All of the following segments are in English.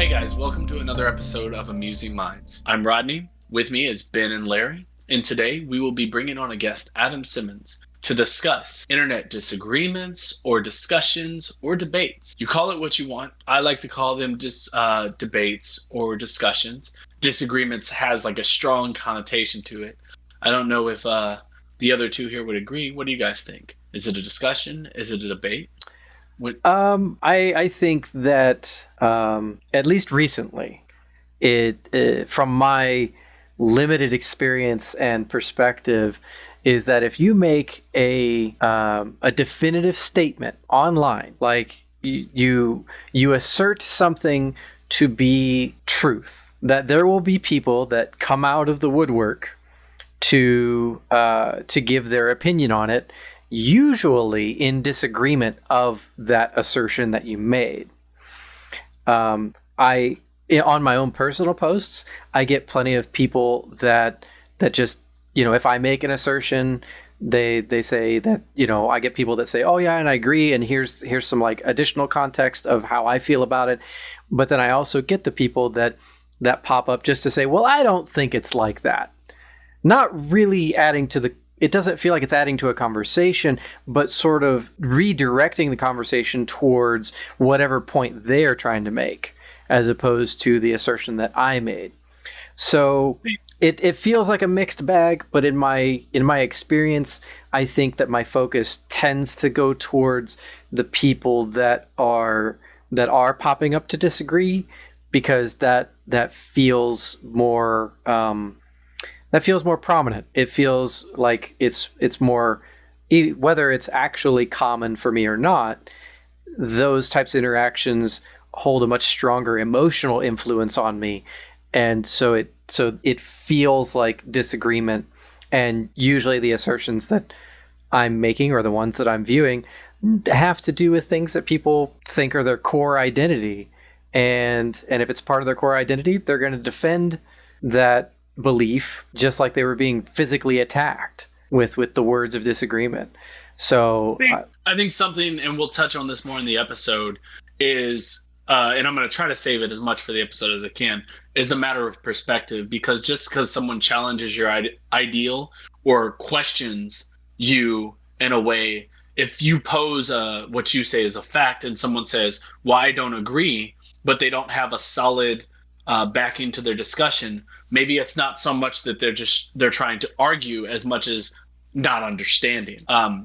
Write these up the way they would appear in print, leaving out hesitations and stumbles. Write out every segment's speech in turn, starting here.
Hey guys, welcome to another episode of Amusing Minds. I'm Rodney. With me is Ben and Larry. And today we will be bringing on a guest, Adam Simmons, to discuss internet disagreements or discussions or debates. You call it what you want. I like to call them debates or discussions. Disagreements has like a strong connotation to it. I don't know if the other two here would agree. What do you guys think? Is it a discussion? Is it a debate? I think that at least recently, it from my limited experience and perspective, is that if you make a definitive statement online, like you assert something to be truth, that there will be people that come out of the woodwork to give their opinion on it, usually in disagreement of that assertion that you made. On my own personal posts, I get plenty of people that just, if I make an assertion, they say that, I get people that say, oh yeah, and I agree, and here's some like additional context of how I feel about it. But then I also get the people that pop up just to say, well, I don't think it's like that. Not really adding to it doesn't feel like it's adding to a conversation, but sort of redirecting the conversation towards whatever point they're trying to make, as opposed to the assertion that I made. So it feels like a mixed bag, but in my experience, I think that my focus tends to go towards the people that are popping up to disagree, because that feels more prominent. It feels like it's more, whether it's actually common for me or not, those types of interactions hold a much stronger emotional influence on me. And so it feels like disagreement. And usually the assertions that I'm making, or the ones that I'm viewing, have to do with things that people think are their core identity. And if it's part of their core identity, they're going to defend that belief just like they were being physically attacked with the words of disagreement. So I think something, and we'll touch on this more in the episode, is and I'm going to try to save it as much for the episode as I can, is the matter of perspective. Because just because someone challenges your ideal or questions you in a way, if you pose what you say is a fact and someone says, well, I don't agree, but they don't have a solid backing to their discussion, maybe it's not so much that they're trying to argue as much as not understanding.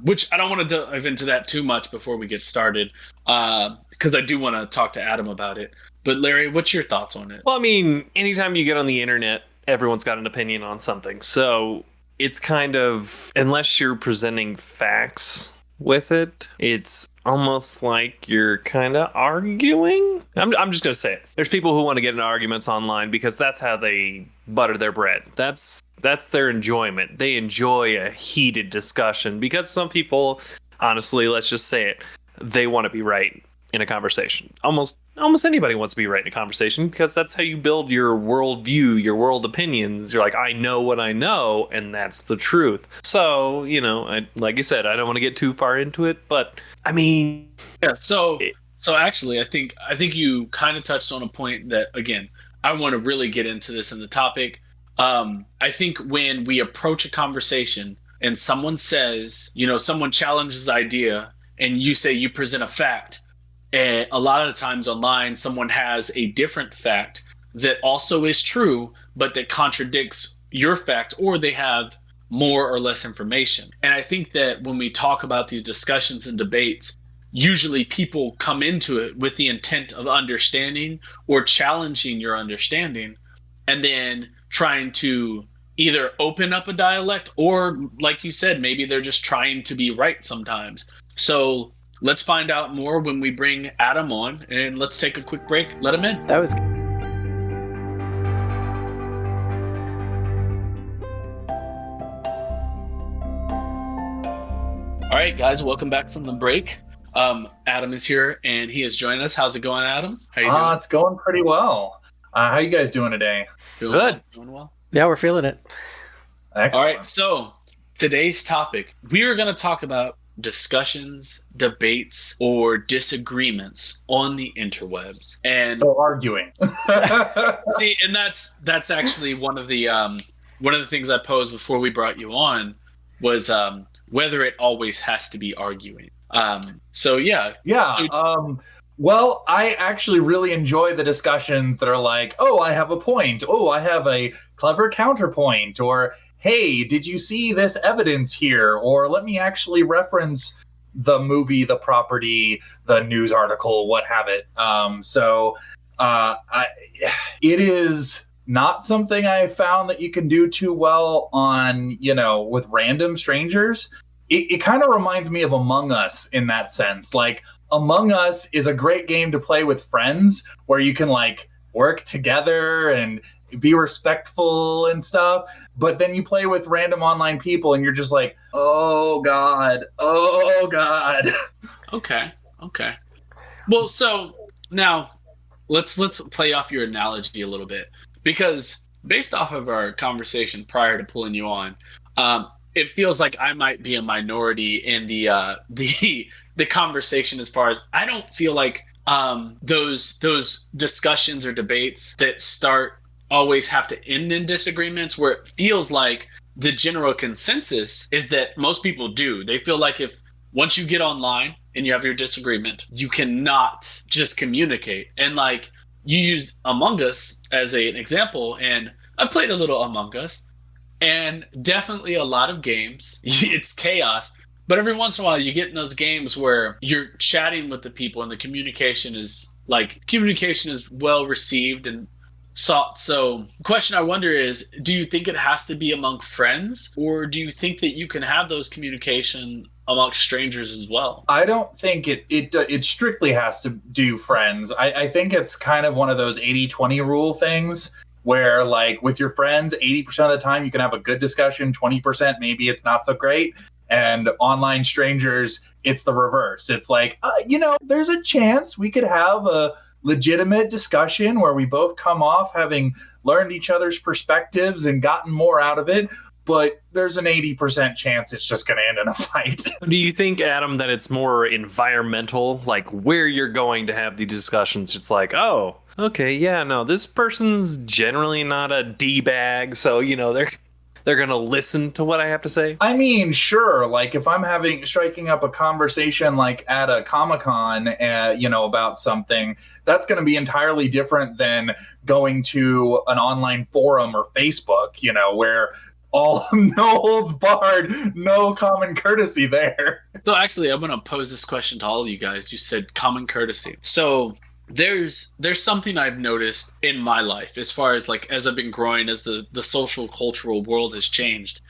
Which I don't want to dive into that too much before we get started, because I do want to talk to Adam about it. But Larry, what's your thoughts on it? Well, I mean, anytime you get on the internet, everyone's got an opinion on something. So it's kind of, unless you're presenting facts with it, it's almost like you're kind of arguing. I'm just going to say it. There's people who want to get in arguments online because that's how they butter their bread. That's their enjoyment. They enjoy a heated discussion because some people, honestly, let's just say it, they want to be right in a conversation. Almost anybody wants to be right in a conversation because that's how you build your worldview, your world opinions. You're like, I know what I know, and that's the truth. So, like you said, I don't want to get too far into it, but I mean, yeah. So actually, I think you kind of touched on a point that, again, I want to really get into this in the topic. I think when we approach a conversation and someone says, someone challenges idea, and you say you present a fact. And a lot of the times online, someone has a different fact that also is true, but that contradicts your fact, or they have more or less information. And I think that when we talk about these discussions and debates, usually people come into it with the intent of understanding or challenging your understanding, and then trying to either open up a dialect, or like you said, maybe they're just trying to be right sometimes. So let's find out more when we bring Adam on, and let's take a quick break. Let him in. that was All right, guys, welcome back from the break. Adam is here, and he is joining us. How's it going, Adam? How you doing? It's going pretty well. How you guys doing today? Good. Doing well. Yeah, we're feeling it. Excellent. All right, so today's topic, we are going to talk about discussions, debates, or disagreements on the interwebs. And So arguing. see, and that's actually one of the things I posed before we brought you on was whether it always has to be arguing. So yeah. Yeah. So, Well, I actually really enjoy the discussions that are like, oh, I have a point. Oh, I have a clever counterpoint. Or, hey, did you see this evidence here? Or let me actually reference the movie, the property, the news article, what have it. It is not something I found that you can do too well on, with random strangers. It kind of reminds me of Among Us in that sense. Like, Among Us is a great game to play with friends where you can like work together and be respectful and stuff. But then you play with random online people and you're just like, oh God. okay. Well, so now let's play off your analogy a little bit, because based off of our conversation prior to pulling you on, it feels like I might be a minority in the conversation, as far as I don't feel like those discussions or debates that start always have to end in disagreements, where it feels like the general consensus is that most people do. They feel like if once you get online and you have your disagreement, you cannot just communicate. And like you used Among Us as an example, and I've played a little Among Us, and definitely a lot of games, it's chaos. But every once in a while, you get in those games where you're chatting with the people and the communication is well received and sought. So the question I wonder is, do you think it has to be among friends, or do you think that you can have those communication amongst strangers as well? I don't think it strictly has to do friends. I think it's kind of one of those 80-20 rule things where, like, with your friends, 80% of the time you can have a good discussion, 20% maybe it's not so great. And online strangers, it's the reverse. It's like, there's a chance we could have a legitimate discussion where we both come off having learned each other's perspectives and gotten more out of it. But there's an 80% chance it's just going to end in a fight. Do you think, Adam, that it's more environmental, like where you're going to have the discussions? It's like, oh, okay, yeah, no, this person's generally not a D-bag, so, they're going to listen to what I have to say? I mean, sure. Like if I'm striking up a conversation like at a Comic-Con, about something, that's going to be entirely different than going to an online forum or Facebook, where all no holds barred, no common courtesy there. So actually, I'm going to pose this question to all of you guys. You said common courtesy. So there's something I've noticed in my life, as far as like as I've been growing, as the social cultural world has changed.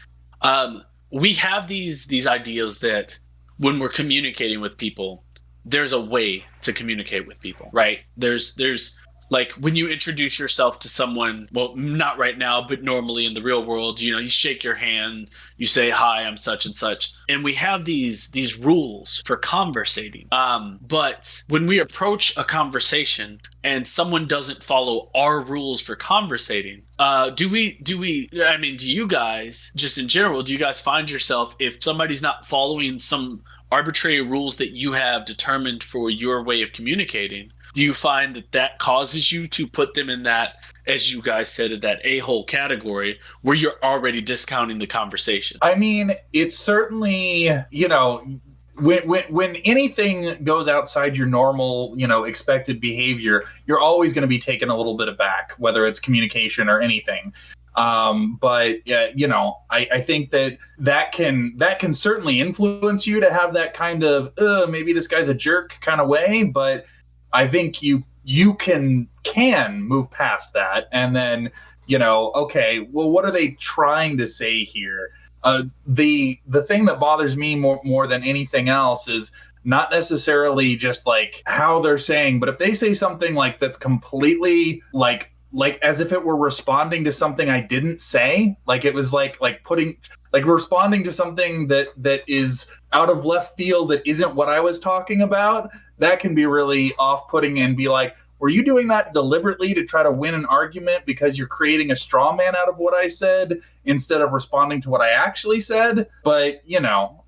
We have these ideas that when we're communicating with people, there's a way to communicate with people, right? There's like when you introduce yourself to someone, well, not right now, but normally in the real world, you shake your hand, you say, hi, I'm such and such. And we have these rules for conversating. But when we approach a conversation and someone doesn't follow our rules for conversating, do you guys, just in general, do you guys find yourself, if somebody's not following some arbitrary rules that you have determined for your way of communicating, do you find that causes you to put them in that, as you guys said, in that a-hole category where you're already discounting the conversation? I mean, it's certainly, when anything goes outside your normal, expected behavior, you're always going to be taken a little bit aback, whether it's communication or anything. But I think that can certainly influence you to have that kind of maybe this guy's a jerk kind of way, but I think you can move past that and then, okay, well, what are they trying to say here? The thing that bothers me more than anything else is not necessarily just like how they're saying, but if they say something like that's completely like as if it were responding to something I didn't say, like it was like responding to something that is out of left field that isn't what I was talking about, that can be really off-putting and be like, were you doing that deliberately to try to win an argument because you're creating a straw man out of what I said instead of responding to what I actually said? But,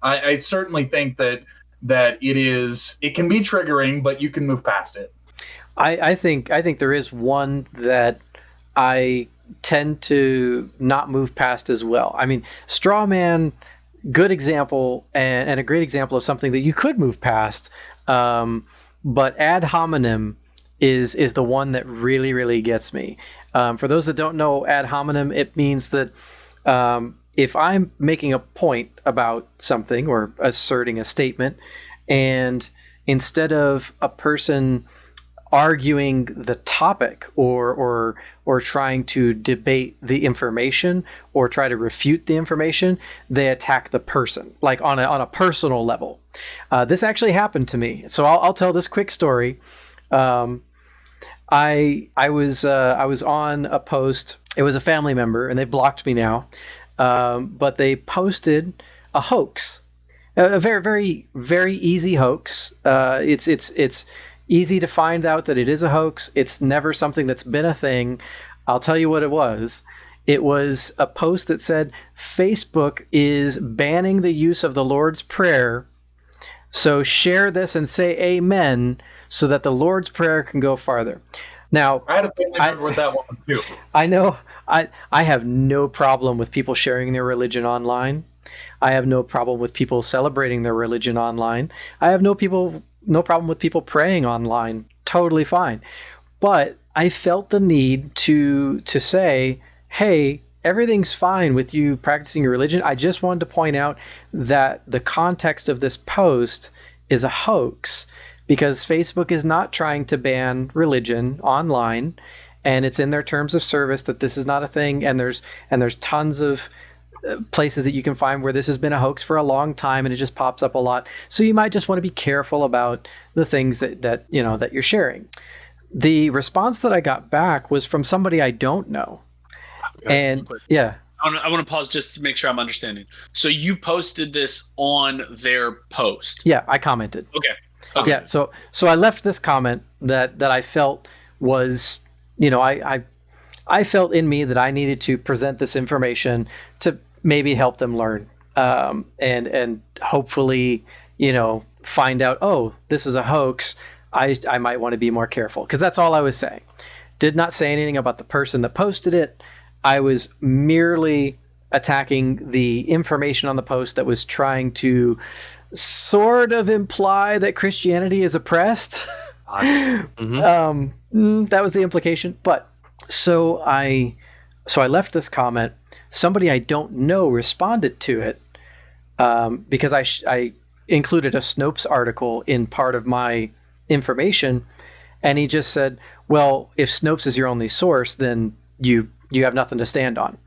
I certainly think that it can be triggering, but you can move past it. I think there is one that I tend to not move past as well. I mean, straw man, good example and a great example of something that you could move past. But ad hominem is the one that really, really gets me. For those that don't know ad hominem, it means that if I'm making a point about something or asserting a statement, and instead of a person arguing the topic or trying to debate the information or try to refute the information, they attack the person, like on a personal level. This actually happened to me. So I'll tell this quick story. I was on a post. It was a family member, and they blocked me now. But they posted a hoax, a very, very, very easy hoax. It's easy to find out that it is a hoax. It's never something that's been a thing. I'll tell you what it was. It was a post that said, Facebook is banning the use of the Lord's Prayer. So share this and say amen so that the Lord's Prayer can go farther. Now, I had a family member with that one too. I know I have no problem with people sharing their religion online. I have no problem with people celebrating their religion online. I have no problem with people praying online. Totally fine. But I felt the need to say, hey, everything's fine with you practicing your religion. I just wanted to point out that the context of this post is a hoax, because Facebook is not trying to ban religion online, and it's in their terms of service that this is not a thing, and there's tons of places that you can find where this has been a hoax for a long time, and it just pops up a lot. So you might just want to be careful about the things that you're sharing. The response that I got back was from somebody I don't know. And yeah. I want to pause just to make sure I'm understanding. So you posted this on their post? Yeah, I commented. Okay. Yeah, so I left this comment that I felt was, I felt in me that I needed to present this information to maybe help them learn, and hopefully, find out, oh, this is a hoax. I might want to be more careful, because that's all I was saying. Did not say anything about the person that posted it. I was merely attacking the information on the post that was trying to sort of imply that Christianity is oppressed. Mm-hmm. That was the implication. But so I left this comment. Somebody I don't know responded to it, because I included a Snopes article in part of my information, and he just said, well, if Snopes is your only source, then you have nothing to stand on.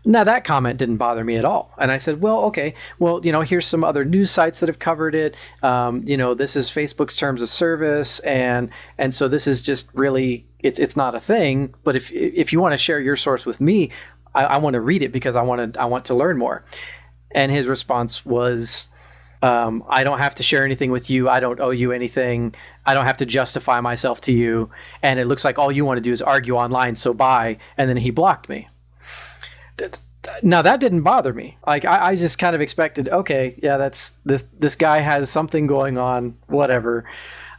Now, that comment didn't bother me at all. And I said, well, okay, well, here's some other news sites that have covered it. This is Facebook's terms of service. And so this is just really, it's not a thing. But if you want to share your source with me, I want to read it because I want to learn more. And his response was, I don't have to share anything with you. I don't owe you anything. I don't have to justify myself to you. And it looks like all you want to do is argue online. So bye. And then he blocked me. Now, that didn't bother me. Like, I just kind of expected, okay, yeah, that's this guy has something going on, whatever.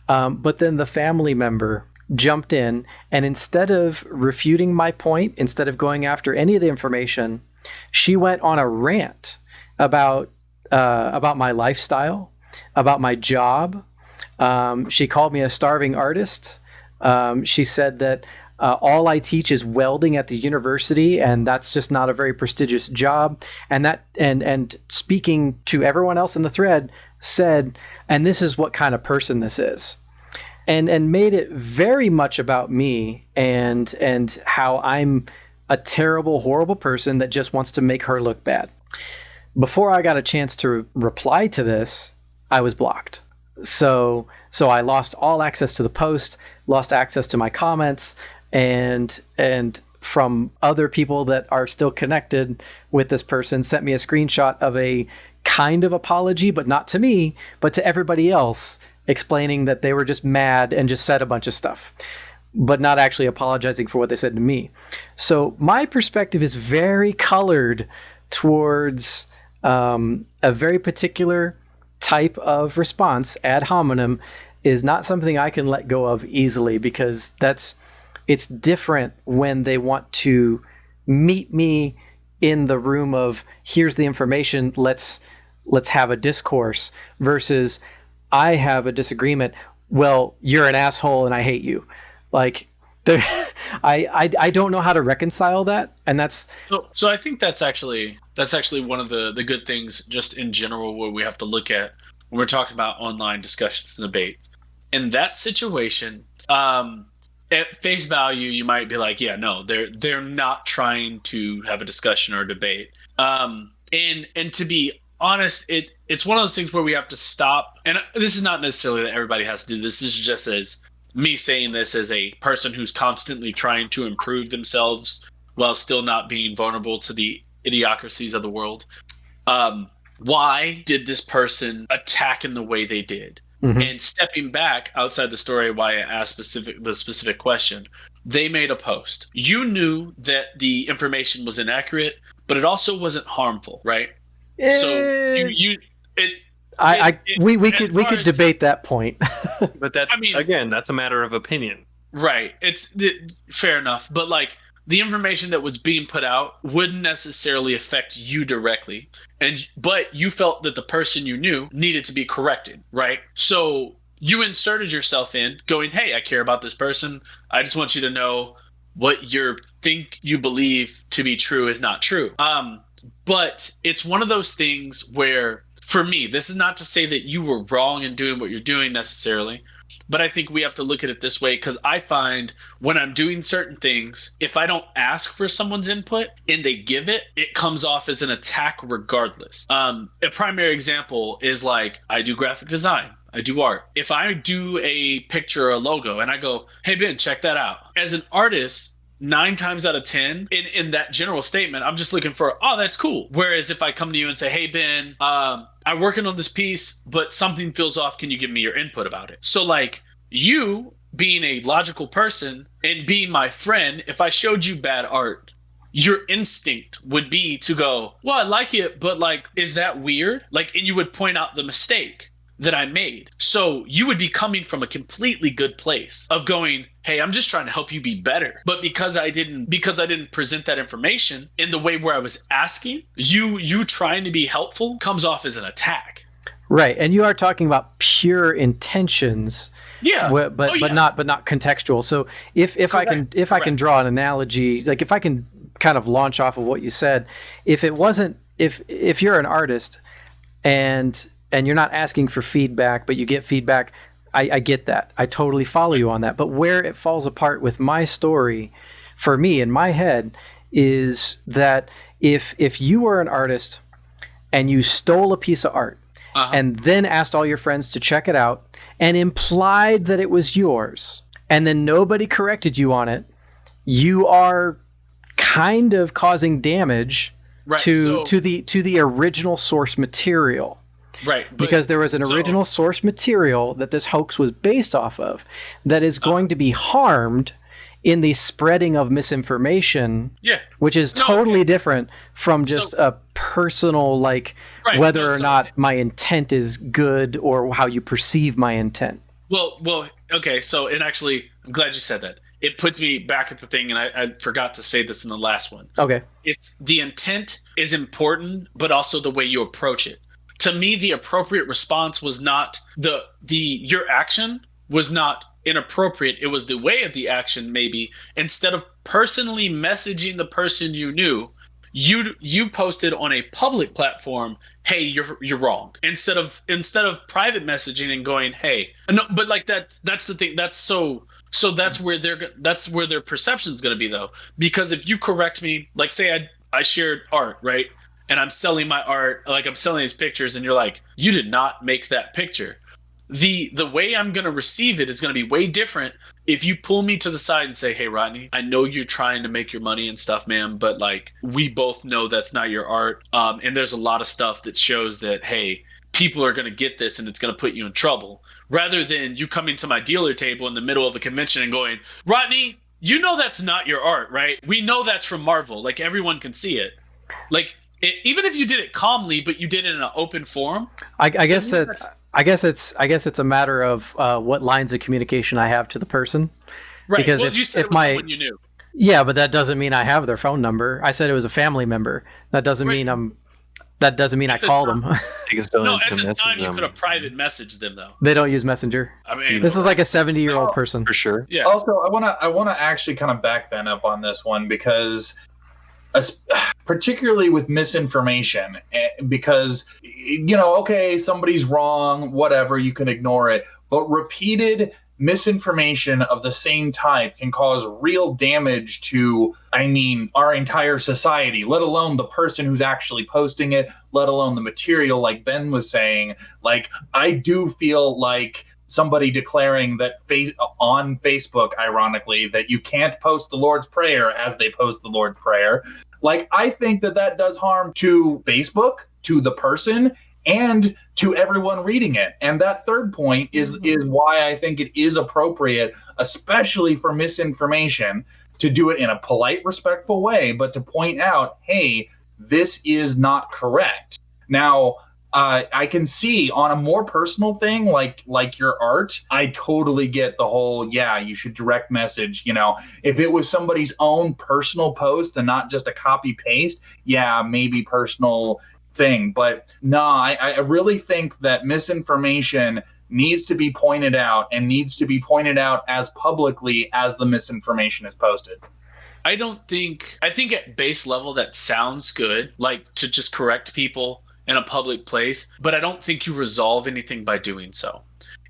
But then the family member jumped in, and instead of refuting my point, instead of going after any of the information, she went on a rant about my lifestyle, about my job. She called me a starving artist. She said that all I teach is welding at the university, and that's just not a very prestigious job. And speaking to everyone else in the thread, said, and this is what kind of person this is, and made it very much about me and how I'm a terrible, horrible person that just wants to make her look bad. Before I got a chance to reply to this, I was blocked. So I lost all access to the post, lost access to my comments, and from other people that are still connected with this person sent me a screenshot of a kind of apology, but not to me, but to everybody else, explaining that they were just mad and just said a bunch of stuff. but not actually apologizing for what they said to me. So my perspective is very colored towards a very particular type of response. Ad hominem is not something I can let go of easily, because it's different when they want to meet me in the room of, here's the information, let's have a discourse, versus I have a disagreement. Well, you're an asshole and I hate you. Like, I don't know how to reconcile that, and that's so I think that's actually one of the good things just in general where we have to look at when we're talking about online discussions and debates. In that situation, at face value, you might be like, yeah, no, they're not trying to have a discussion or a debate. And to be honest, it's one of those things where we have to stop. And this is not necessarily that everybody has to do this. This is just as me saying this as a person who's constantly trying to improve themselves while still not being vulnerable to the idiocracies of the world. Why did this person attack in the way they did? Mm-hmm. And stepping back outside the story, why I asked the specific question, they made a post. You knew that the information was inaccurate, but it also wasn't harmful, right? So we could debate that point. But that's, again, that's a matter of opinion. Right. It's fair enough. But like, the information that was being put out wouldn't necessarily affect you directly, but you felt that the person you knew needed to be corrected, right? So you inserted yourself in, going, hey, I care about this person. I just want you to know what you think you believe to be true is not true. But it's one of those things where, for me, this is not to say that you were wrong in doing what you're doing necessarily, but I think we have to look at it this way, because I find when I'm doing certain things, if I don't ask for someone's input and they give it, it comes off as an attack regardless. A primary example is like, I do graphic design. I do art. If I do a picture or a logo and I go, hey, Ben, check that out. As an artist, 9 times out of 10, in that general statement, I'm just looking for, oh, that's cool. Whereas if I come to you and say, hey, Ben, I'm working on this piece, but something feels off. Can you give me your input about it? So like, you being a logical person and being my friend, if I showed you bad art, your instinct would be to go, well, I like it, but like, is that weird? Like, and you would point out the mistake that I made. So you would be coming from a completely good place of going, hey, I'm just trying to help you be better. But because I didn't present that information in the way where I was asking, you trying to be helpful comes off as an attack. Right. And you are talking about pure intentions. Yeah. But not contextual. So if I can draw an analogy, like if I can kind of launch off of what you said, if you're an artist and you're not asking for feedback, but you get feedback, I get that. I totally follow you on that. But where it falls apart with my story, for me in my head, is that if you were an artist and you stole a piece of art, and then asked all your friends to check it out and implied that it was yours, and then nobody corrected you on it, you are kind of causing damage to the original source material. Right. Because there was an original source material that this hoax was based off of that is going to be harmed in the spreading of misinformation, which is totally different from just a personal, like, whether or not my intent is good or how you perceive my intent. Well, okay. So, and actually, I'm glad you said that. It puts me back at the thing, and I forgot to say this in the last one. Okay. It's the intent is important, but also the way you approach it. To me, the appropriate response was not your action was not inappropriate. It was the way of the action, maybe. Instead of personally messaging the person you knew, you posted on a public platform, hey, you're wrong. Instead of private messaging and going, hey, no, but like that's the thing. So that's where their perception is going to be, though, because if you correct me, like say I shared art, right? And I'm selling my art, like I'm selling these pictures, and you're like, you did not make that picture. The way I'm going to receive it is going to be way different if you pull me to the side and say, hey, Rodney, I know you're trying to make your money and stuff, man, but like we both know that's not your art. And there's a lot of stuff that shows that, hey, people are going to get this and it's going to put you in trouble. rather than you coming to my dealer table in the middle of a convention and going, Rodney, you know that's not your art, right? We know that's from Marvel. Like, everyone can see it. Like, even if you did it calmly, but you did it in an open forum. I guess it's a matter of what lines of communication I have to the person. Right. Because well, if you said if it was my someone you knew. Yeah, but that doesn't mean I have their phone number. I said it was a family member. That doesn't mean I called them. No, at the time you could have private messaged them though. They don't use Messenger. I mean, this is like a 70-year-old person. For sure. Yeah. Also, I wanna actually kind of back Ben up on this one because, particularly with misinformation, because okay, somebody's wrong, whatever, you can ignore it, but repeated misinformation of the same type can cause real damage to, our entire society, let alone the person who's actually posting it, let alone the material, like Ben was saying. Like, I do feel like somebody declaring that on Facebook, ironically, that you can't post the Lord's Prayer as they post the Lord's Prayer. Like, I think that does harm to Facebook, to the person, and to everyone reading it. And that third point is why I think it is appropriate, especially for misinformation, to do it in a polite, respectful way, but to point out, hey, this is not correct. Now, I can see on a more personal thing, like your art, I totally get the whole, you should direct message. If it was somebody's own personal post and not just a copy paste, maybe personal thing. But no, I really think that misinformation needs to be pointed out, and needs to be pointed out as publicly as the misinformation is posted. I think at base level that sounds good, like to just correct people in a public place, but I don't think you resolve anything by doing so.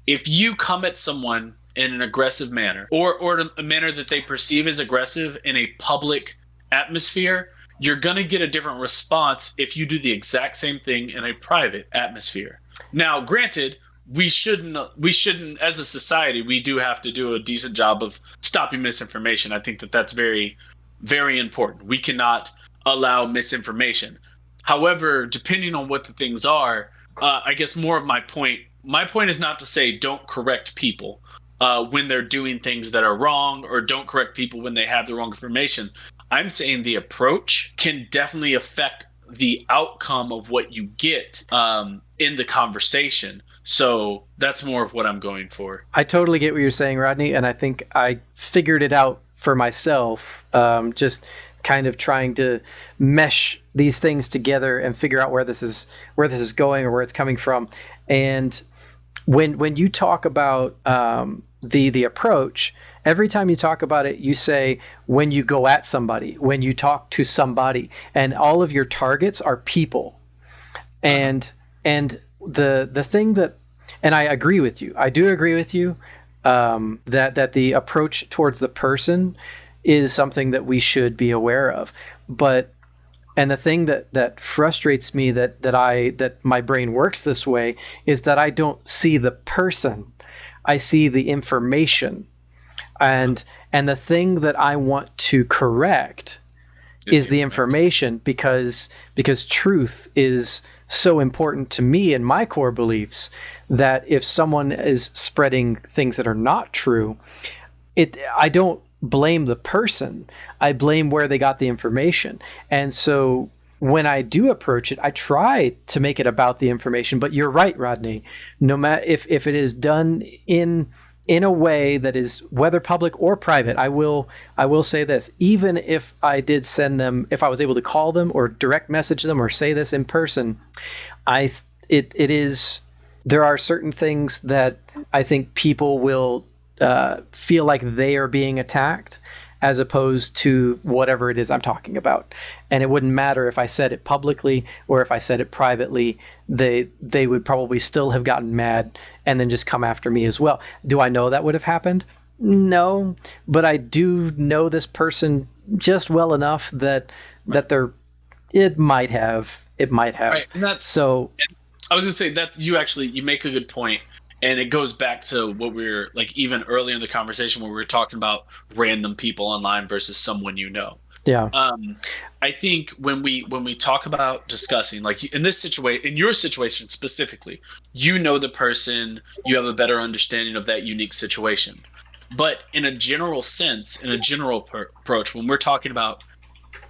If you come at someone in an aggressive manner, or a manner that they perceive as aggressive in a public atmosphere, you're going to get a different response if you do the exact same thing in a private atmosphere. Now, granted, we shouldn't, as a society, we do have to do a decent job of stopping misinformation. I think that's very, very important. We cannot allow misinformation. However, depending on what the things are, I guess more of my point is not to say don't correct people when they're doing things that are wrong, or don't correct people when they have the wrong information. I'm saying the approach can definitely affect the outcome of what you get in the conversation. So that's more of what I'm going for. I totally get what you're saying, Rodney, and I think I figured it out for myself, just kind of trying to mesh these things together and figure out where this is going, or where it's coming from. And when you talk about the approach, every time you talk about it, you say when you go at somebody, when you talk to somebody, and all of your targets are people. And the thing that, and I agree with you, I do agree with you, that the approach towards the person is something that we should be aware of. And the thing that frustrates me that my brain works this way is that I don't see the person. I see the information. And the thing that I want to correct is the information, because truth is so important to me and my core beliefs, that if someone is spreading things that are not true, I don't blame the person. I blame where they got the information. And so when I do approach it, I try to make it about the information. But you're right, Rodney. No matter if it is done in a way that is, whether public or private, I will say this: even if I did send them, if I was able to call them or direct message them or say this in person, there are certain things that I think people will feel like they are being attacked, as opposed to whatever it is I'm talking about. And it wouldn't matter if I said it publicly or if I said it privately. They would probably still have gotten mad and then just come after me as well. Do I know that would have happened? No, but I do know this person just well enough that it might have. Right, and that's so. I was gonna say that you make a good point. And it goes back to what we were like even earlier in the conversation, where we were talking about random people online versus someone you know. Yeah. I think when we talk about discussing, like in this situation, in your situation specifically, you know the person, you have a better understanding of that unique situation. But in a general sense, in a general approach, when we're talking about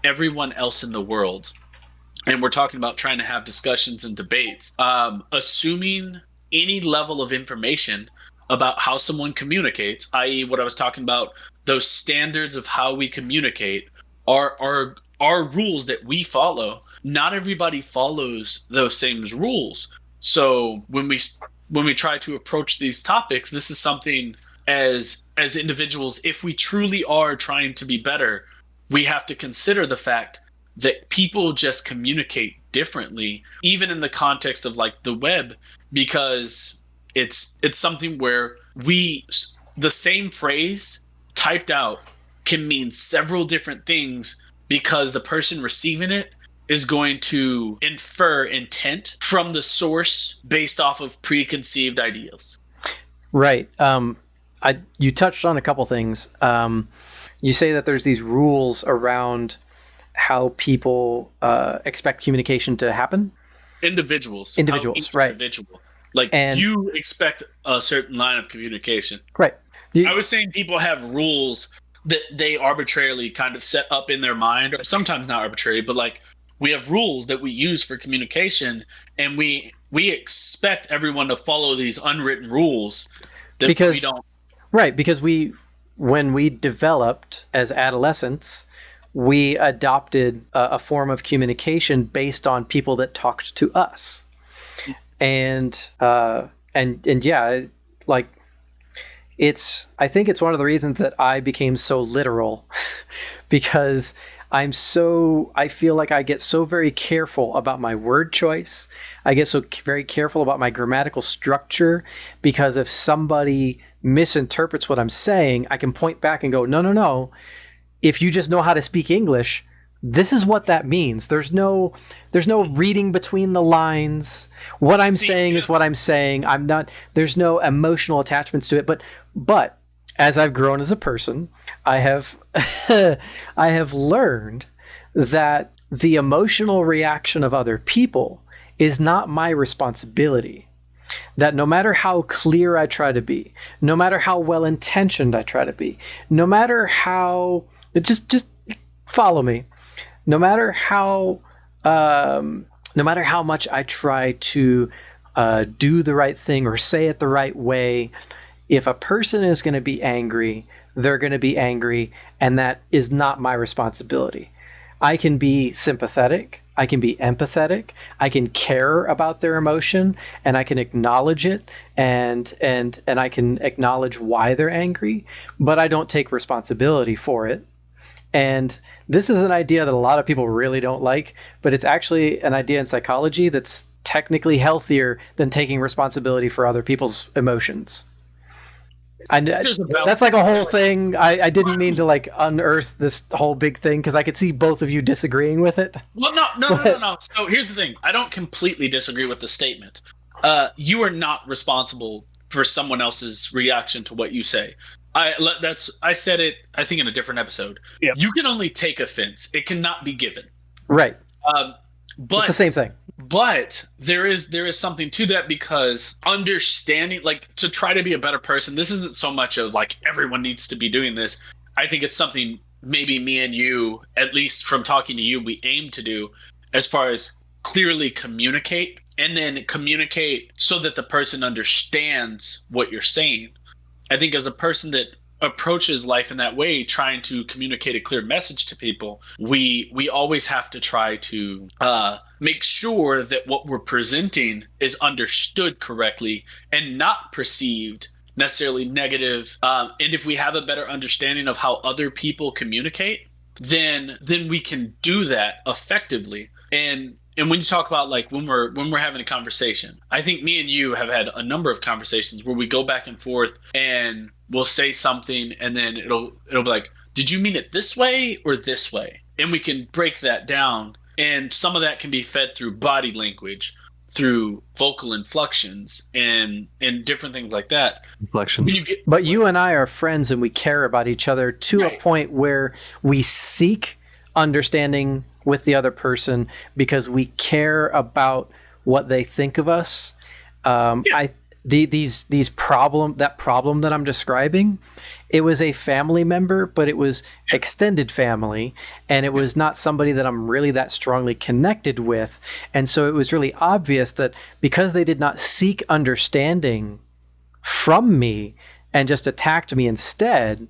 everyone else in the world, and we're talking about trying to have discussions and debates, assuming any level of information about how someone communicates, i.e., what I was talking about, those standards of how we communicate are rules that we follow. Not everybody follows those same rules. So when we try to approach these topics, this is something as individuals, if we truly are trying to be better, we have to consider the fact that people just communicate differently, even in the context of like the web, because it's something where the same phrase typed out can mean several different things because the person receiving it is going to infer intent from the source based off of preconceived ideas. Right. You touched on a couple things. You say that there's these rules around how people expect communication to happen. Individuals, right? Individual. Like, and you expect a certain line of communication. Right. I was saying people have rules that they arbitrarily kind of set up in their mind, or sometimes not arbitrary, but like we have rules that we use for communication, and we expect everyone to follow these unwritten rules that we don't. Right, because when we developed as adolescents, we adopted a form of communication based on people that talked to us. And yeah, like I think it's one of the reasons that I became so literal because I feel like I get so very careful about my word choice. I get so very careful about my grammatical structure because if somebody misinterprets what I'm saying, I can point back and go, no. If you just know how to speak English, this is what that means. There's no reading between the lines. What I'm saying is what I'm saying. There's no emotional attachments to it. But as I've grown as a person, I have I have learned that the emotional reaction of other people is not my responsibility. That no matter how clear I try to be, no matter how well intentioned I try to be, no matter how just follow me. No matter how much I try to do the right thing or say it the right way, if a person is going to be angry, they're going to be angry, and that is not my responsibility. I can be sympathetic, I can be empathetic, I can care about their emotion, and I can acknowledge it, and I can acknowledge why they're angry, but I don't take responsibility for it. And this is an idea that a lot of people really don't like, but it's actually an idea in psychology that's technically healthier than taking responsibility for other people's emotions. That's like a whole thing. I didn't mean to like unearth this whole big thing because I could see both of you disagreeing with it. Well, no. So here's the thing. I don't completely disagree with the statement. You are not responsible for someone else's reaction to what you say. I said it, I think, in a different episode. Yep. You can only take offense. It cannot be given. Right. But it's the same thing. But there is something to that, because understanding, like, to try to be a better person, this isn't so much of like everyone needs to be doing this. I think it's something maybe me and you, at least from talking to you, we aim to do, as far as clearly communicate, and then communicate so that the person understands what you're saying. I think as a person that approaches life in that way, trying to communicate a clear message to people, we always have to try to make sure that what we're presenting is understood correctly and not perceived necessarily negative. And if we have a better understanding of how other people communicate, then we can do that effectively. And when you talk about like when we're having a conversation, I think me and you have had a number of conversations where we go back and forth and we'll say something and then it'll be like, did you mean it this way or this way? And we can break that down. And some of that can be fed through body language, through vocal inflections and different things like that. Inflections. But you and I are friends and we care about each other to a point where we seek understanding with the other person because we care about what they think of us. These problem that I'm describing, it was a family member, but it was extended family, and it was not somebody that I'm really that strongly connected with. And so it was really obvious that because they did not seek understanding from me and just attacked me instead,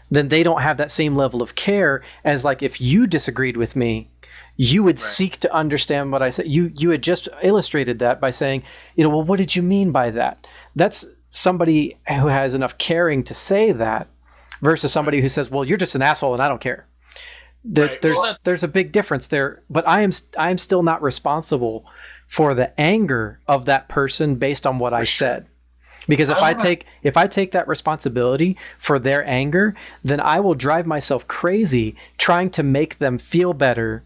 then they don't have that same level of care as like if you disagreed with me, you would seek to understand what I said. You had just illustrated that by saying, well, what did you mean by that? That's somebody who has enough caring to say that versus somebody who says, well, you're just an asshole and I don't care. There's a big difference there, but I am still not responsible for the anger of that person based on what I said. Because if I take that responsibility for their anger, then I will drive myself crazy trying to make them feel better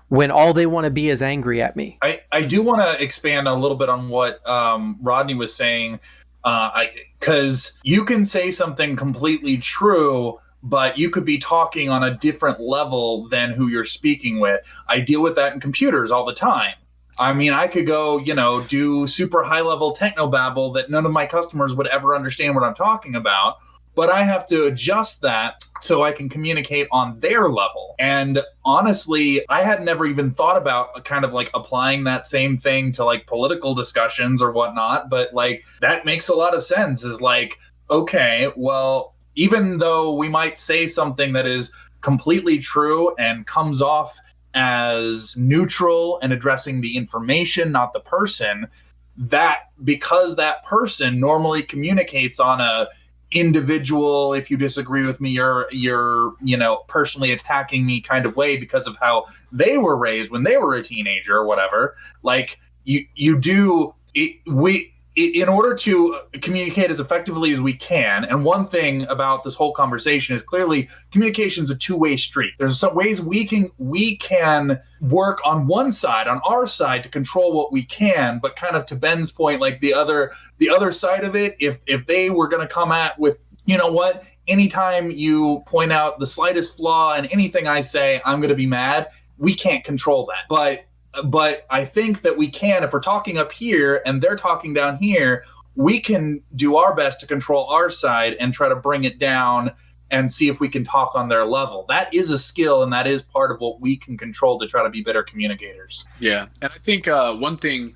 when all they want to be is angry at me. I do want to expand a little bit on what Rodney was saying, because you can say something completely true, but you could be talking on a different level than who you're speaking with. I deal with that in computers all the time. I mean, I could go, do super high level technobabble that none of my customers would ever understand what I'm talking about. But I have to adjust that so I can communicate on their level. And honestly, I had never even thought about kind of like applying that same thing to like political discussions or whatnot. But like, that makes a lot of sense is like, okay, well, even though we might say something that is completely true and comes off as neutral and addressing the information, not the person, that because that person normally communicates on a individual, if you disagree with me, you're personally attacking me kind of way because of how they were raised when they were a teenager or whatever. Like you do it, in order to communicate as effectively as we can, and one thing about this whole conversation is clearly communication is a two-way street. There's some ways we can work on one side, on our side, to control what we can, but kind of to Ben's point, like the other side of it, if they were going to come at with, anytime you point out the slightest flaw in anything I say, I'm going to be mad. We can't control that. But I think that we can, if we're talking up here and they're talking down here, we can do our best to control our side and try to bring it down and see if we can talk on their level. That is a skill, and that is part of what we can control to try to be better communicators. Yeah, and I think one thing,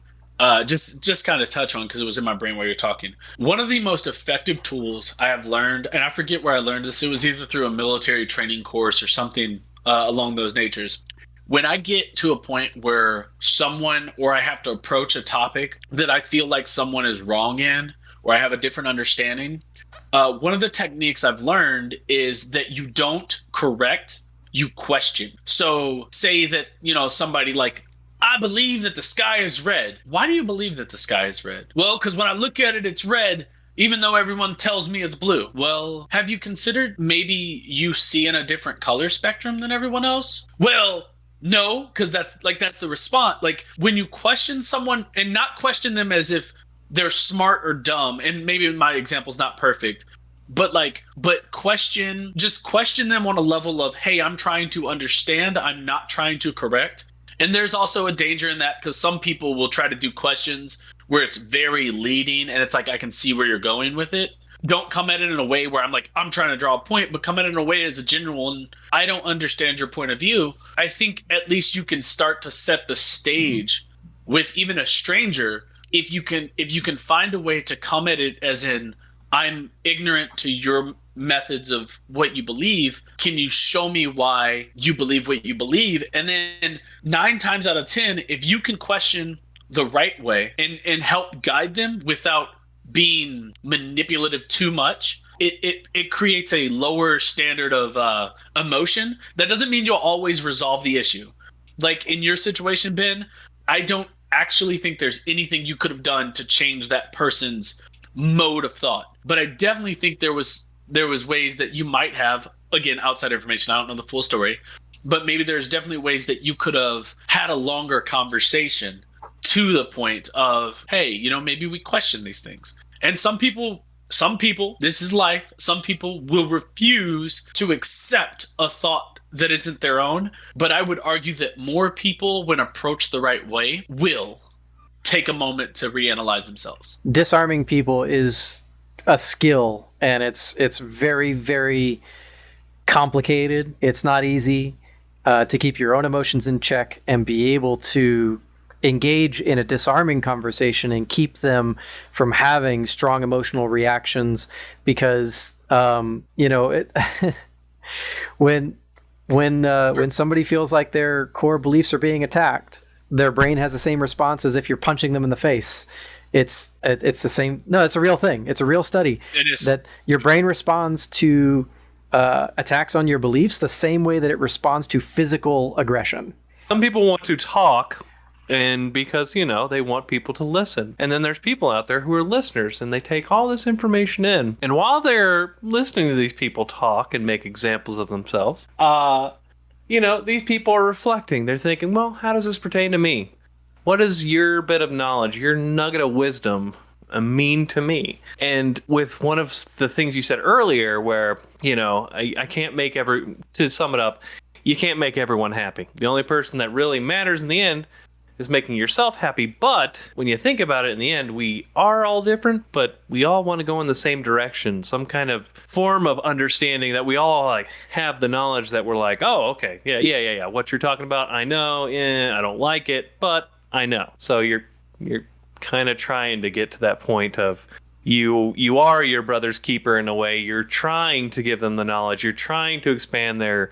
just kind of touch on, because it was in my brain while you're talking. One of the most effective tools I have learned, and I forget where I learned this, it was either through a military training course or something along those natures. When I get to a point where I have to approach a topic that I feel like someone is wrong in, or I have a different understanding, one of the techniques I've learned is that you don't correct, you question. So say that, somebody like, I believe that the sky is red. Why do you believe that the sky is red? Well, because when I look at it, it's red, even though everyone tells me it's blue. Well, have you considered maybe you see in a different color spectrum than everyone else? Well, no, because that's the response. Like when you question someone and not question them as if they're smart or dumb, and maybe my example's not perfect, but question them on a level of, hey, I'm trying to understand, I'm not trying to correct. And there's also a danger in that because some people will try to do questions where it's very leading and it's like, I can see where you're going with it. Don't come at it in a way where I'm like, I'm trying to draw a point, but come at it in a way as a general, and I don't understand your point of view. I think at least you can start to set the stage with even a stranger if you can find a way to come at it as in, I'm ignorant to your methods of what you believe. Can you show me why you believe what you believe? And then 9 times out of 10, if you can question the right way and help guide them without being manipulative too much, it creates a lower standard of emotion. That doesn't mean you'll always resolve the issue. Like in your situation, Ben, I don't actually think there's anything you could have done to change that person's mode of thought. But I definitely think there was ways that you might have, again, outside information, I don't know the full story, but maybe there's definitely ways that you could have had a longer conversation to the point of, hey, maybe we question these things. And some people, this is life, some people will refuse to accept a thought that isn't their own. But I would argue that more people, when approached the right way, will take a moment to reanalyze themselves. Disarming people is a skill, and it's very, very complicated. It's not easy to keep your own emotions in check and be able to engage in a disarming conversation and keep them from having strong emotional reactions, because when somebody feels like their core beliefs are being attacked, their brain has the same response as if you're punching them in the face. It's the same. No, it's a real thing. It's a real study. It is. That your brain responds to attacks on your beliefs the same way that it responds to physical aggression. Some people want to talk, and because, they want people to listen. And then there's people out there who are listeners, and they take all this information in. And while they're listening to these people talk and make examples of themselves, these people are reflecting. They're thinking, well, how does this pertain to me? What is your bit of knowledge, your nugget of wisdom mean to me? And with one of the things you said earlier, where, I can't make to sum it up, you can't make everyone happy. The only person that really matters in the end is making yourself happy. But when you think about it, in the end, we are all different, but we all want to go in the same direction. Some kind of form of understanding that we all have the knowledge that we're like, oh, okay, yeah. What you're talking about, I know. I don't like it, but I know. So you're kind of trying to get to that point of you are your brother's keeper in a way. You're trying to give them the knowledge. You're trying to expand their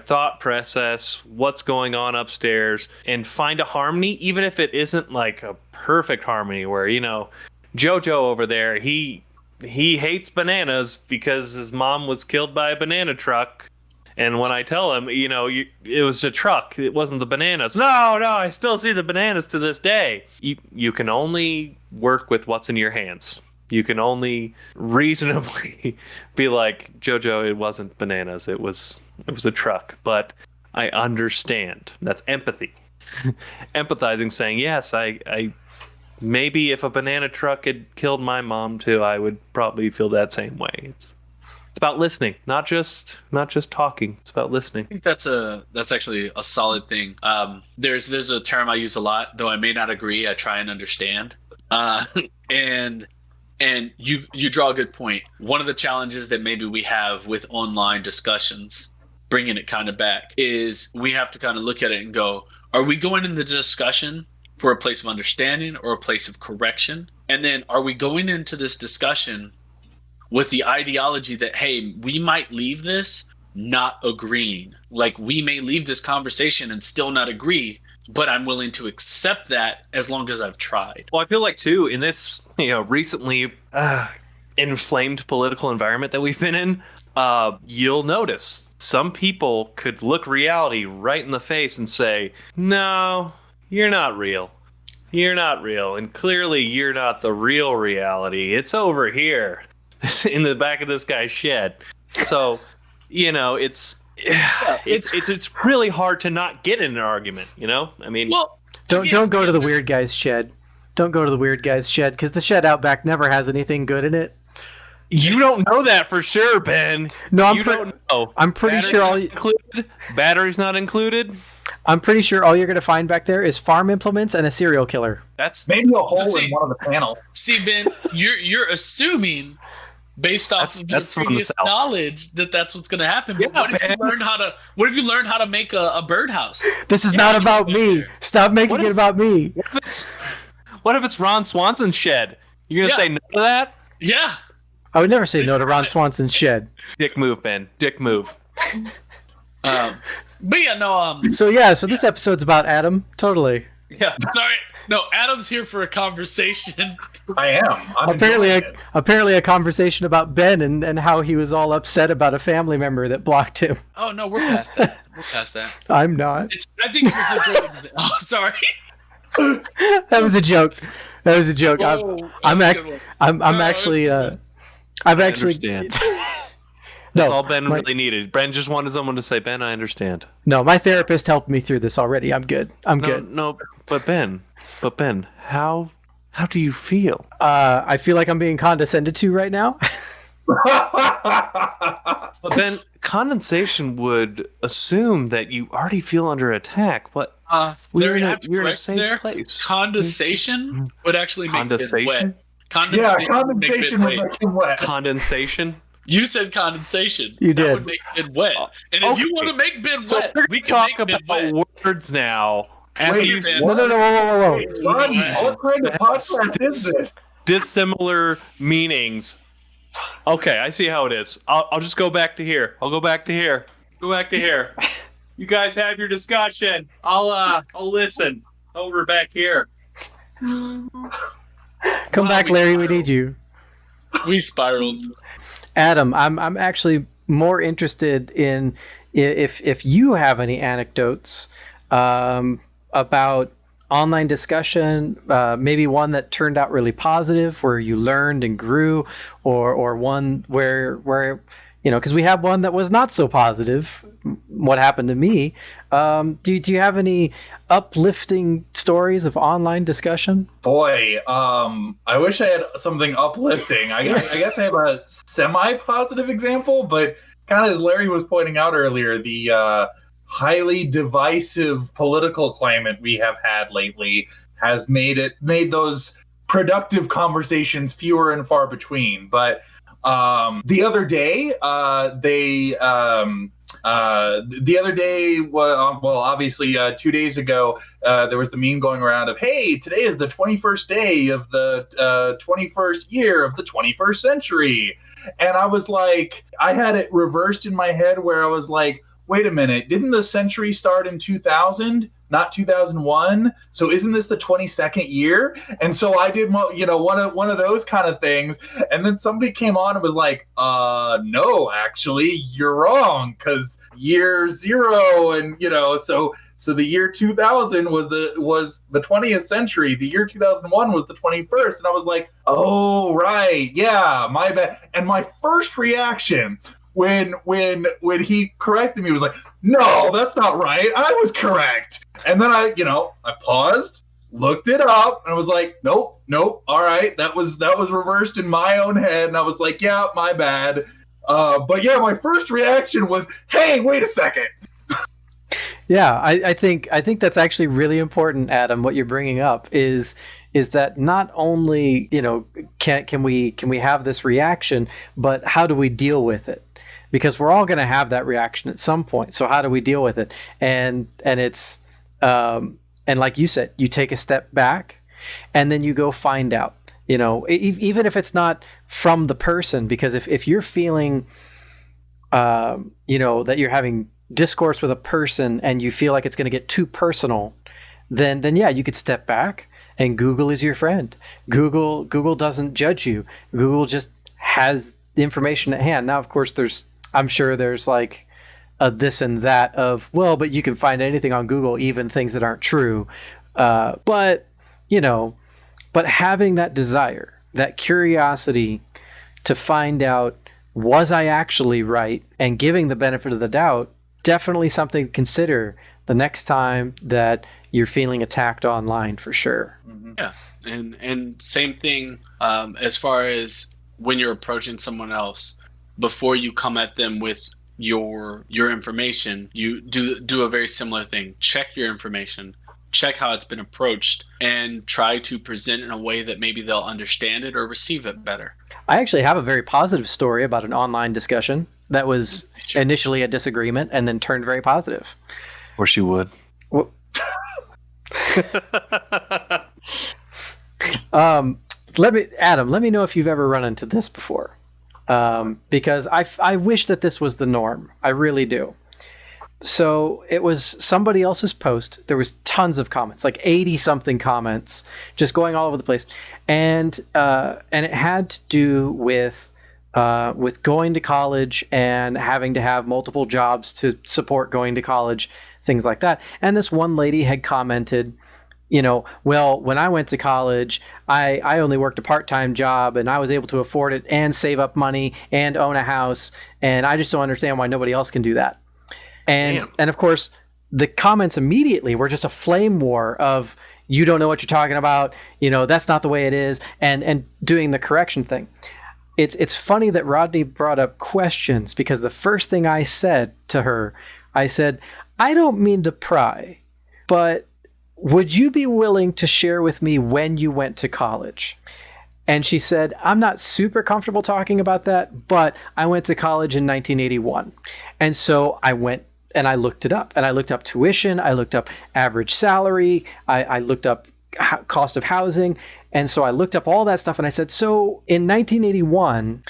thought process, what's going on upstairs, and find a harmony, even if it isn't like a perfect harmony where, Jojo over there, he hates bananas because his mom was killed by a banana truck. And when I tell him, it was a truck, it wasn't the bananas. No, I still see the bananas to this day. You can only work with what's in your hands. You can only reasonably be like, Jojo, it wasn't bananas. It was a truck. But I understand. That's empathy. Empathizing, saying, yes, I maybe if a banana truck had killed my mom too, I would probably feel that same way. It's about listening, not just talking. It's about listening. I think that's actually a solid thing. There's a term I use a lot, though I may not agree. I try and understand. And you draw a good point. One of the challenges that maybe we have with online discussions, bringing it kind of back, is we have to kind of look at it and go, are we going in the discussion for a place of understanding or a place of correction? And then are we going into this discussion with the ideology that, hey, we might leave this not agreeing. Like, we may leave this conversation and still not agree, but I'm willing to accept that as long as I've tried. Well, I feel like, too, in this, recently inflamed political environment that we've been in, you'll notice some people could look reality right in the face and say, no, you're not real. You're not real. And clearly you're not the real reality. It's over here in the back of this guy's shed. So, it's really hard to not get in an argument, I mean, well, don't go to the weird guy's shed. Don't go to the weird guy's shed, because the shed out back never has anything good in it. You don't know that for sure, Ben. No, don't know. I'm pretty sure batteries not included. I'm pretty sure all you're going to find back there is farm implements and a serial killer. That's maybe a hole in one of the panels. See, Ben, you're assuming based off of your previous knowledge that's what's going to happen. But what if you learn how to make a birdhouse? This is not about me. Stop making it about me. What if it's Ron Swanson's shed? You're going to say no to that? Yeah. I would never say no to Ron Swanson's shed. Dick move, Ben. Dick move. But yeah, no. So this episode's about Adam. Totally. Yeah. Sorry. No, Adam's here for a conversation. I am. Apparently a conversation about Ben and how he was all upset about a family member that blocked him. Oh no, we're past that. I'm not. I think it was a great. Oh, sorry. That was a joke. Whoa, I'm actually. That's all Ben really needed. Ben just wanted someone to say, Ben, I understand. No, my therapist helped me through this already. I'm good. No, but Ben, how do you feel? I feel like I'm being condescended to right now. But Ben, condensation would assume that you already feel under attack. What? We're in a safe place. Condensation would actually make it wet. Condensation would make it wet. Condensation? You said condensation. You did. That would make it wet. And if you want to make Ben wet, we can talk make Ben about wet. words now. Wait, No, whoa. What kind of podcast is this? Dissimilar meanings. Okay, I see how it is. I'll just go back to here. I'll go back to here. Go back to here. You guys have your discussion. I'll listen over back here. Come back, Larry. We need you. We spiraled. Adam, I'm actually more interested in if you have any anecdotes about online discussion, maybe one that turned out really positive, where you learned and grew, or one where because we have one that was not so positive. What happened to me? Do you have any uplifting stories of online discussion? Boy, I wish I had something uplifting. I guess I have a semi-positive example, but kind of as Larry was pointing out earlier, the highly divisive political climate we have had lately has made those productive conversations fewer and far between. But the other day, obviously 2 days ago, there was the meme going around of, hey, today is the 21st day of the 21st year of the 21st century. And I was like, I had it reversed in my head where I was like, wait a minute, didn't the century start in 2000? Not 2001. So isn't this the 22nd year? And so I did, one of those kind of things. And then somebody came on and was like, no, actually, you're wrong, because year zero, and so the year 2000 was the 20th century. The year 2001 was the 21st. And I was like, oh right, yeah, my bad. And my first reaction when he corrected me was like, no, that's not right. I was correct. And then I paused, looked it up, and I was like, nope. All right. That was reversed in my own head. And I was like, yeah, my bad. But yeah, my first reaction was, hey, wait a second. Yeah, I think that's actually really important, Adam. What you're bringing up is that not only, can we have this reaction, but how do we deal with it? Because we're all going to have that reaction at some point. So how do we deal with it? And it's and like you said, you take a step back, and then you go find out. Even if it's not from the person, because if you're feeling, that you're having discourse with a person and you feel like it's going to get too personal, then yeah, you could step back, and Google is your friend. Google doesn't judge you. Google just has the information at hand. Now, of course, I'm sure there's like a this and that of, well, but you can find anything on Google, even things that aren't true. But having that desire, that curiosity to find out, was I actually right, and giving the benefit of the doubt, definitely something to consider the next time that you're feeling attacked online, for sure. Mm-hmm. Yeah. And same thing as far as when you're approaching someone else, before you come at them with your information, you do a very similar thing. Check your information, check how it's been approached, and try to present in a way that maybe they'll understand it or receive it better. I actually have a very positive story about an online discussion that was initially a disagreement and then turned very positive. Of course you would. Well, Adam, let me know if you've ever run into this before. Because I wish that this was the norm. I really do. So it was somebody else's post. There was tons of comments, like 80 something comments, just going all over the place. And it had to do with going to college and having to have multiple jobs to support going to college, things like that. And this one lady had commented, well, when I went to college, I only worked a part-time job, and I was able to afford it and save up money and own a house. And I just don't understand why nobody else can do that. And of course, the comments immediately were just a flame war of, you don't know what you're talking about. That's not the way it is. And doing the correction thing. It's funny that Rodney brought up questions, because the first thing I said to her I said, I don't mean to pry, but would you be willing to share with me when you went to college? And she said, I'm not super comfortable talking about that, but I went to college in 1981. And so I went and I looked it up. And I looked up tuition. I looked up average salary. I looked up cost of housing. And so I looked up all that stuff. And I said, so in 1981,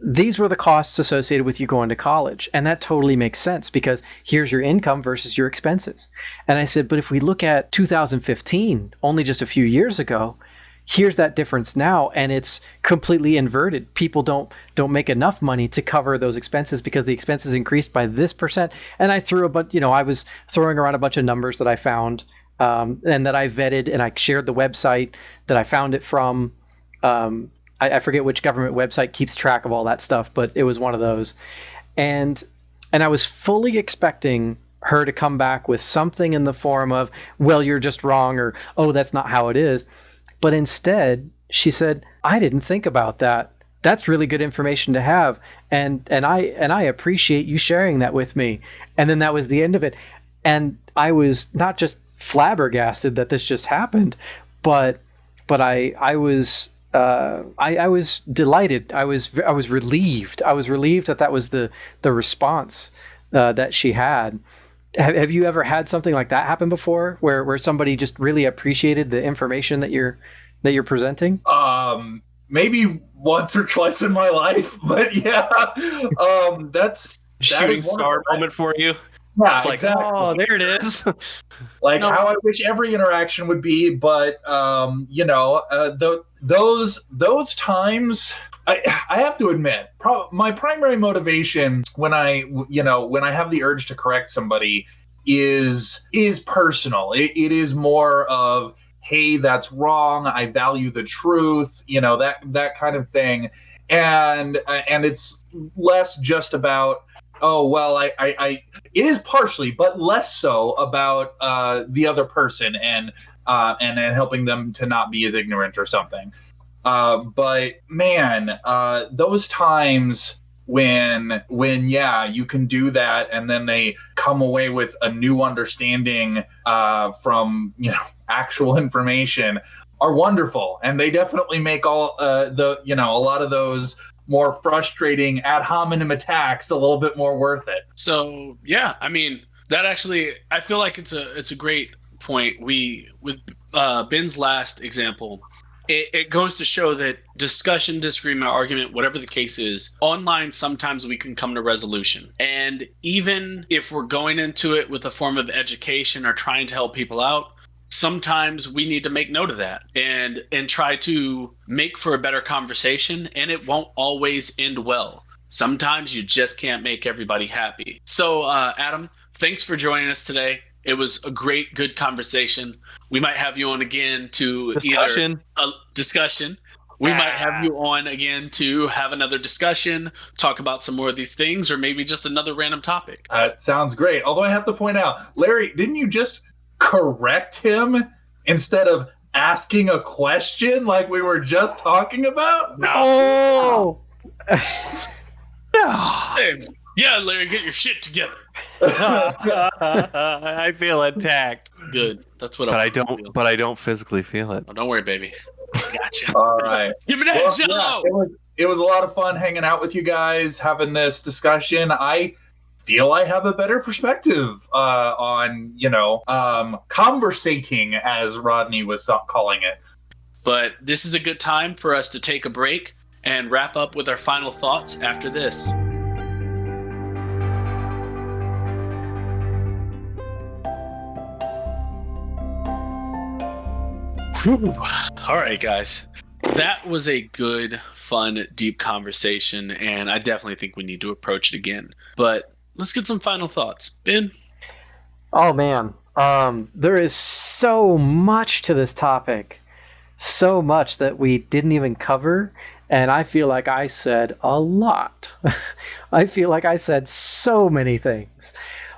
these were the costs associated with you going to college. And that totally makes sense because here's your income versus your expenses. And I said, but if we look at 2015, only just a few years ago, here's that difference now, and it's completely inverted. People don't make enough money to cover those expenses because the expenses increased by this percent. And I threw I was throwing around a bunch of numbers that I found and that I vetted, and I shared the website that I found it from. I forget which government website keeps track of all that stuff, but it was one of those. And I was fully expecting her to come back with something in the form of, well, you're just wrong, or, oh, that's not how it is. But instead, she said, I didn't think about that. That's really good information to have. And I appreciate you sharing that with me. And then that was the end of it. And I was not just flabbergasted that this just happened, but I was delighted. I was relieved. I was relieved that was the response that she had. Have you ever had something like that happen before, where somebody just really appreciated the information that you're presenting? Maybe once or twice in my life, but yeah, that's shooting star moment for you. Yeah, it's like, exactly. Oh, there it is. Like how I wish every interaction would be, but those times. I have to admit, my primary motivation when I have the urge to correct somebody is personal. It is more of, hey, that's wrong. I value the truth. That kind of thing, and it's less just about, oh well, it is partially, but less so about the other person and helping them to not be as ignorant or something. But man, those times when you can do that, and then they come away with a new understanding from actual information are wonderful, and they definitely make all a lot of those more frustrating ad hominem attacks a little bit more worth it. So yeah, I mean, that actually, I feel like it's a great point. With Ben's last example, it goes to show that discussion, disagreement, argument, whatever the case is, online sometimes we can come to resolution. And even if we're going into it with a form of education or trying to help people out, sometimes we need to make note of that and try to make for a better conversation, and it won't always end well. Sometimes you just can't make everybody happy. So, Adam, thanks for joining us today. It was a great, good conversation. We might have you on again to discussion. We might have you on again to have another discussion, talk about some more of these things, or maybe just another random topic. Sounds great. Although I have to point out, Larry, didn't you just correct him instead of asking a question like we were just talking about? No. Yeah, Larry, get your shit together. I feel attacked. Good. That's what I don't. But I don't physically feel it. Oh, don't worry, baby. Gotcha. All right. Give me that jello. Yeah, it was a lot of fun hanging out with you guys, having this discussion. I feel I have a better perspective on conversating, as Rodney was calling it. But this is a good time for us to take a break and wrap up with our final thoughts after this. All right, guys. That was a good, fun, deep conversation, and I definitely think we need to approach it again. But let's get some final thoughts. Ben? Oh, man. There is so much to this topic. So much that we didn't even cover, and I feel like I said a lot. I feel like I said so many things.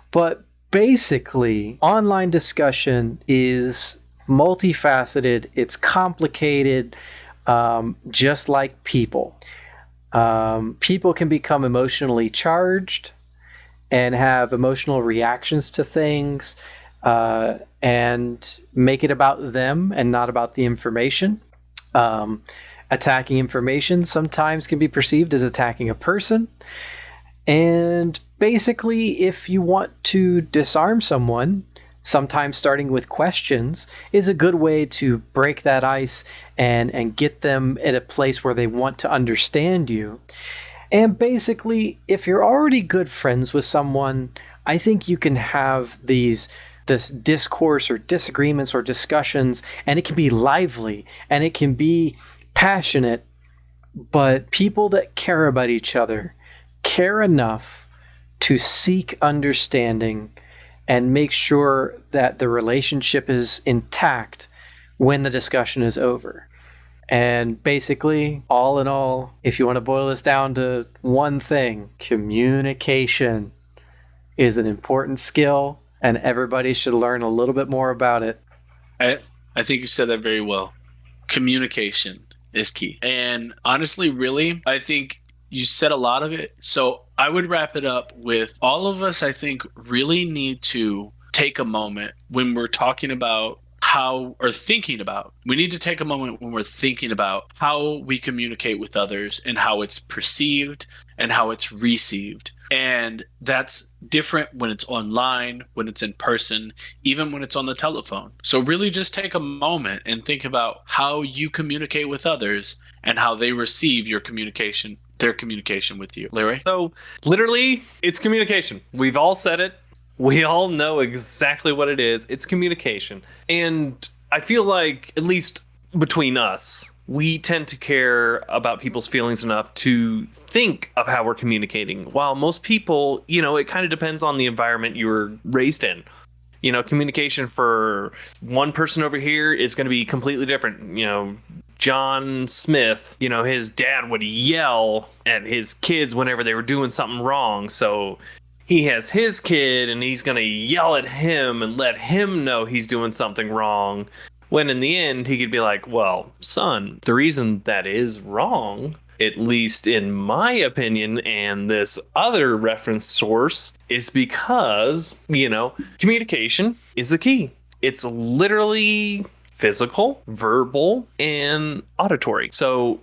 But basically, online discussion is multifaceted. It's complicated, just like people. People can become emotionally charged, and have emotional reactions to things, and make it about them and not about the information. Attacking information sometimes can be perceived as attacking a person. And basically, if you want to disarm someone, sometimes starting with questions is a good way to break that ice and get them at a place where they want to understand you. And basically, if you're already good friends with someone, I think you can have this discourse or disagreements or discussions, and it can be lively and it can be passionate. But people that care about each other care enough to seek understanding and make sure that the relationship is intact when the discussion is over. And basically, all in all, if you want to boil this down to one thing, communication is an important skill, and everybody should learn a little bit more about it. I think you said that very well. Communication is key. And honestly, really, I think you said a lot of it. So I would wrap it up with all of us, I think, really need to take a moment when we're talking about we need to take a moment when we're thinking about how we communicate with others and how it's perceived and how it's received. And that's different when it's online, when it's in person, even when it's on the telephone. So really just take a moment and think about how you communicate with others and how they receive their communication with you. Larry? So literally, it's communication. We've all said it. We all know exactly what it is. It's communication. And I feel like, at least between us, we tend to care about people's feelings enough to think of how we're communicating. While most people, it kind of depends on the environment you were raised in. Communication for one person over here is going to be completely different. John Smith, his dad would yell at his kids whenever they were doing something wrong. So he has his kid and he's going to yell at him and let him know he's doing something wrong. When in the end, he could be like, well, son, the reason that is wrong, at least in my opinion and this other reference source, is because, communication is the key. It's literally physical, verbal, and auditory. So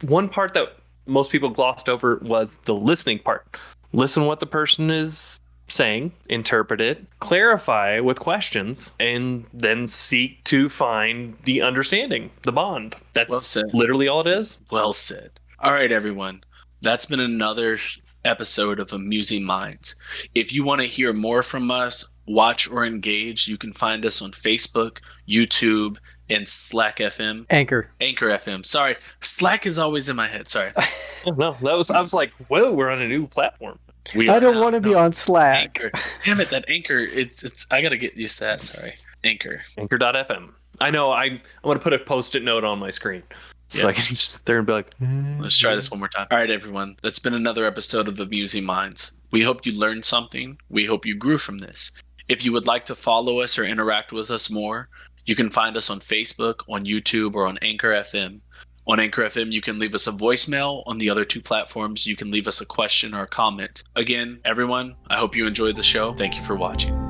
one part that most people glossed over was the listening part. Listen what the person is saying, interpret it, clarify with questions, and then seek to find the understanding, the bond. That's literally all it is. Well said. All right, everyone. That's been another episode of Amusing Minds. If you want to hear more from us, watch or engage, you can find us on Facebook, YouTube, and Slack FM. Anchor FM. Sorry. Slack is always in my head. Sorry. Oh, no, I was like, whoa, we're on a new platform. I don't want to be on Slack. Anchor. Damn it, that Anchor, it's I got to get used to that. Sorry. Anchor. Anchor.fm. I know, I want to put a post-it note on my screen. So I can just sit there and be like, let's try this one more time. All right, everyone. That's been another episode of Amusing Minds. We hope you learned something. We hope you grew from this. If you would like to follow us or interact with us more, you can find us on Facebook, on YouTube, or on Anchor FM. On Anchor FM, you can leave us a voicemail. On the other two platforms, you can leave us a question or a comment. Again, everyone, I hope you enjoyed the show. Thank you for watching.